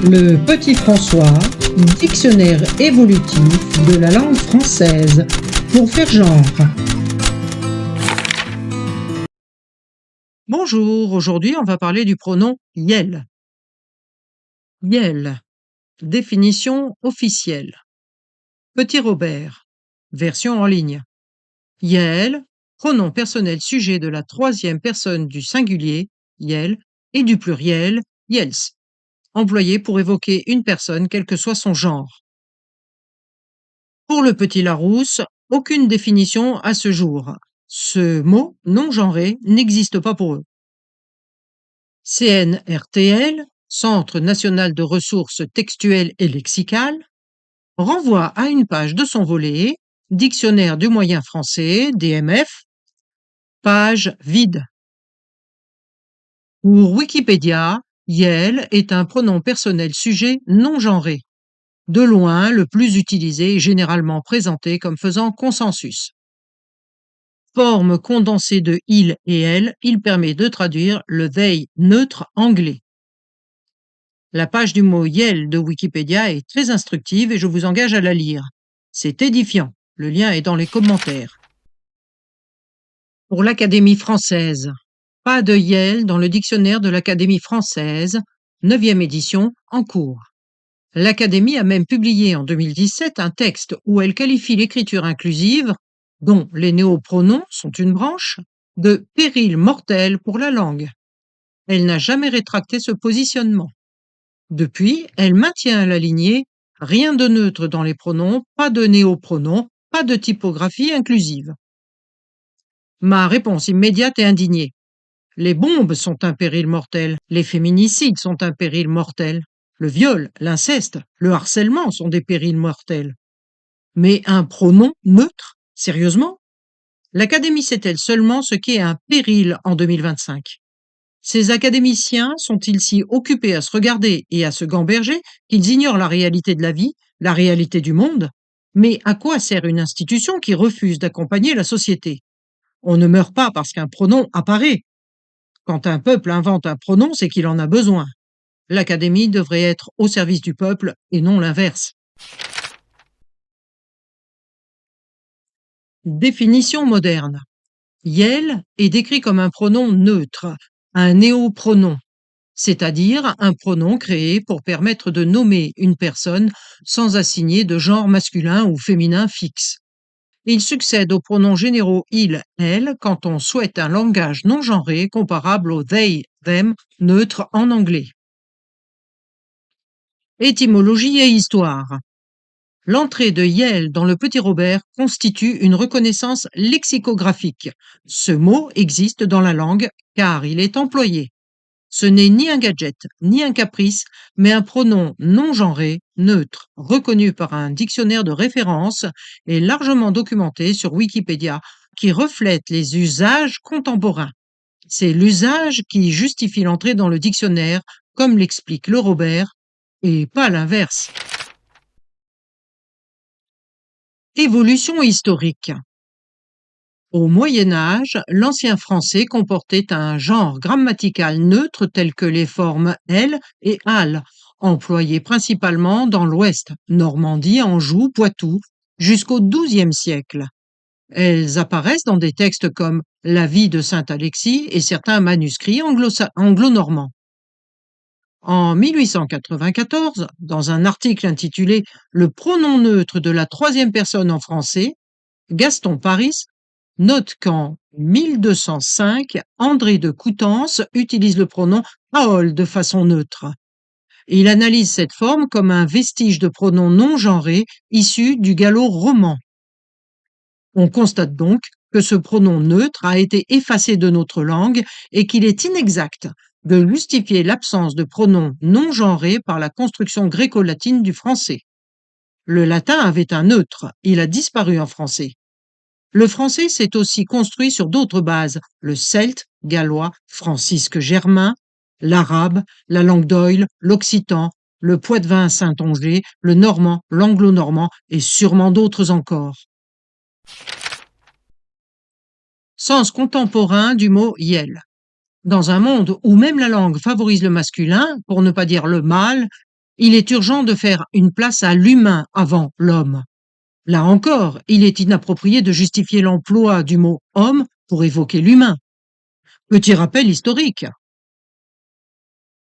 Le Petit François, dictionnaire évolutif de la langue française, pour faire genre. Bonjour, aujourd'hui on va parler du pronom yel. Yel, définition officielle. Petit Robert, version en ligne. Yel, pronom personnel sujet de la troisième personne du singulier, yel, et du pluriel, yels, employé pour évoquer une personne quel que soit son genre. Pour le petit Larousse, aucune définition à ce jour. Ce mot non genré n'existe pas pour eux. CNRTL, Centre national de ressources textuelles et lexicales, renvoie à une page de son volet Dictionnaire du moyen français, DMF, page vide. Pour Wikipédia, yel est un pronom personnel sujet non genré, de loin le plus utilisé et généralement présenté comme faisant consensus. Forme condensée de il et elle, il permet de traduire le they neutre anglais. La page du mot yel de Wikipédia est très instructive et je vous engage à la lire. C'est édifiant. Le lien est dans les commentaires. Pour l'Académie française, pas de yel dans le dictionnaire de l'Académie française, 9e édition, en cours. L'Académie a même publié en 2017 un texte où elle qualifie l'écriture inclusive, dont les néopronoms sont une branche, de péril mortel pour la langue. Elle n'a jamais rétracté ce positionnement. Depuis, elle maintient la lignée « rien de neutre dans les pronoms, pas de néopronoms, pas de typographie inclusive ». Ma réponse immédiate est indignée. Les bombes sont un péril mortel, les féminicides sont un péril mortel, le viol, l'inceste, le harcèlement sont des périls mortels. Mais un pronom neutre, sérieusement? L'Académie sait-elle seulement ce qu'est un péril en 2025? Ces académiciens sont-ils si occupés à se regarder et à se gamberger qu'ils ignorent la réalité de la vie, la réalité du monde? Mais à quoi sert une institution qui refuse d'accompagner la société? On ne meurt pas parce qu'un pronom apparaît. Quand un peuple invente un pronom, c'est qu'il en a besoin. L'Académie devrait être au service du peuple et non l'inverse. Définition moderne. Yel est décrit comme un pronom neutre, un néopronom, c'est-à-dire un pronom créé pour permettre de nommer une personne sans assigner de genre masculin ou féminin fixe. Il succède aux pronoms généraux il, elle quand on souhaite un langage non genré comparable au they, them neutre en anglais. Étymologie et histoire. L'entrée de yel dans le Petit Robert constitue une reconnaissance lexicographique. Ce mot existe dans la langue car il est employé. Ce n'est ni un gadget, ni un caprice, mais un pronom non genré, neutre, reconnu par un dictionnaire de référence et largement documenté sur Wikipédia, qui reflète les usages contemporains. C'est l'usage qui justifie l'entrée dans le dictionnaire, comme l'explique le Robert, et pas l'inverse. Évolution historique. Au Moyen Âge, l'ancien français comportait un genre grammatical neutre tel que les formes elle et al, employées principalement dans l'Ouest, Normandie, Anjou, Poitou, jusqu'au XIIe siècle. Elles apparaissent dans des textes comme La vie de saint Alexis et certains manuscrits anglo-normands. En 1894, dans un article intitulé Le pronom neutre de la troisième personne en français, Gaston Paris note qu'en 1205, André de Coutances utilise le pronom aol de façon neutre. Il analyse cette forme comme un vestige de pronom non genré issu du gallo-roman. On constate donc que ce pronom neutre a été effacé de notre langue et qu'il est inexact de justifier l'absence de pronoms non genrés par la construction gréco-latine du français. Le latin avait un neutre, il a disparu en français. Le français s'est aussi construit sur d'autres bases, le celte, gallois, francisque germain, l'arabe, la langue d'oïl, l'occitan, le poitevin saintongeais, le normand, l'anglo-normand et sûrement d'autres encore. Sens contemporain du mot yel. Dans un monde où même la langue favorise le masculin, pour ne pas dire le mâle, Il est urgent de faire une place à l'humain avant l'homme. Là encore, il est inapproprié de justifier l'emploi du mot homme pour évoquer l'humain. Petit rappel historique.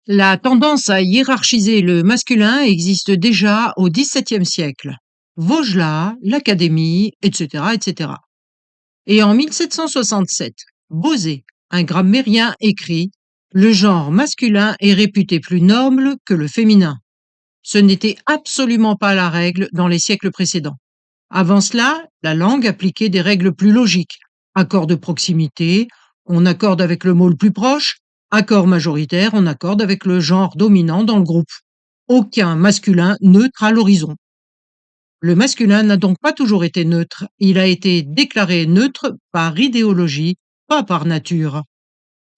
La tendance à hiérarchiser le masculin existe déjà au XVIIe siècle. Vaugelas, l'Académie, etc., etc. Et en 1767, Bosé, un grammairien, écrit « Le genre masculin est réputé plus noble que le féminin ». Ce n'était absolument pas la règle dans les siècles précédents. Avant cela, la langue appliquait des règles plus logiques. Accord de proximité, on accorde avec le mot le plus proche. Accord majoritaire, on accorde avec le genre dominant dans le groupe. Aucun masculin neutre à l'horizon. Le masculin n'a donc pas toujours été neutre. Il a été déclaré neutre par idéologie, pas par nature.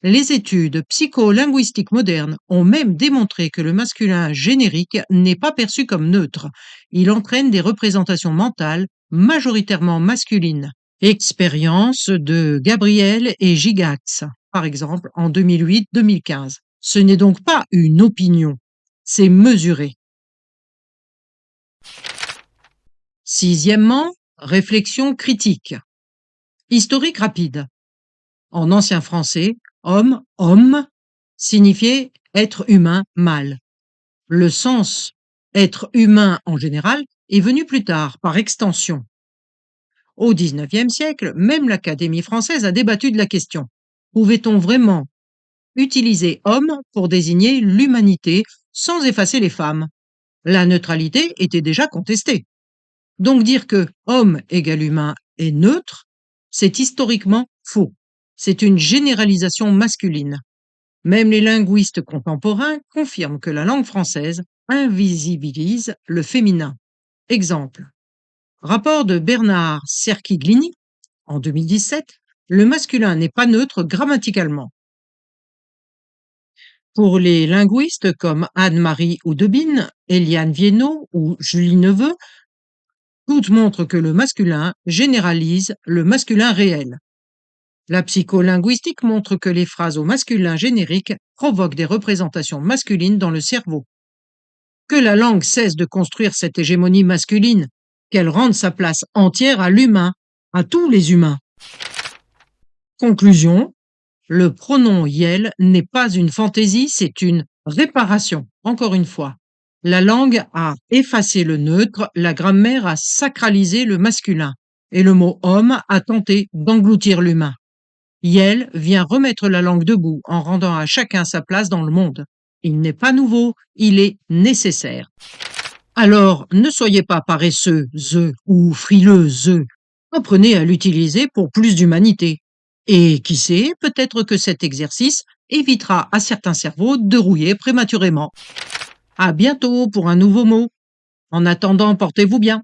Les études psycholinguistiques modernes ont même démontré que le masculin générique n'est pas perçu comme neutre. Il entraîne des représentations mentales majoritairement masculines. Expérience de Gabriel et Gigax, par exemple, en 2008-2015. Ce n'est donc pas une opinion, c'est mesuré. Sixièmement, réflexion critique. Historique rapide. En ancien français, homme, homme, signifiait être humain, mâle. Le sens être humain en général est venu plus tard, par extension. Au XIXe siècle, même l'Académie française a débattu de la question. Pouvait-on vraiment utiliser homme pour désigner l'humanité sans effacer les femmes? La neutralité était déjà contestée. Donc dire que homme égale humain est neutre, c'est historiquement faux. C'est une généralisation masculine. Même les linguistes contemporains confirment que la langue française invisibilise le féminin. Exemple. Rapport de Bernard Cerchiglini, en 2017, le masculin n'est pas neutre grammaticalement. Pour les linguistes comme Anne-Marie Oudebine, Eliane Viennot ou Julie Neveu, toutes montrent que le masculin généralise le masculin réel. La psycholinguistique montre que les phrases au masculin générique provoquent des représentations masculines dans le cerveau. Que la langue cesse de construire cette hégémonie masculine, qu'elle rende sa place entière à l'humain, à tous les humains. Conclusion, le pronom yel n'est pas une fantaisie, c'est une réparation. Encore une fois, la langue a effacé le neutre, la grammaire a sacralisé le masculin, et le mot homme a tenté d'engloutir l'humain. Yel vient remettre la langue debout en rendant à chacun sa place dans le monde. Il n'est pas nouveau, il est nécessaire. Alors, ne soyez pas paresseux, ou frileux, apprenez à l'utiliser pour plus d'humanité. Et qui sait, peut-être que cet exercice évitera à certains cerveaux de rouiller prématurément. À bientôt pour un nouveau mot. En attendant, portez-vous bien.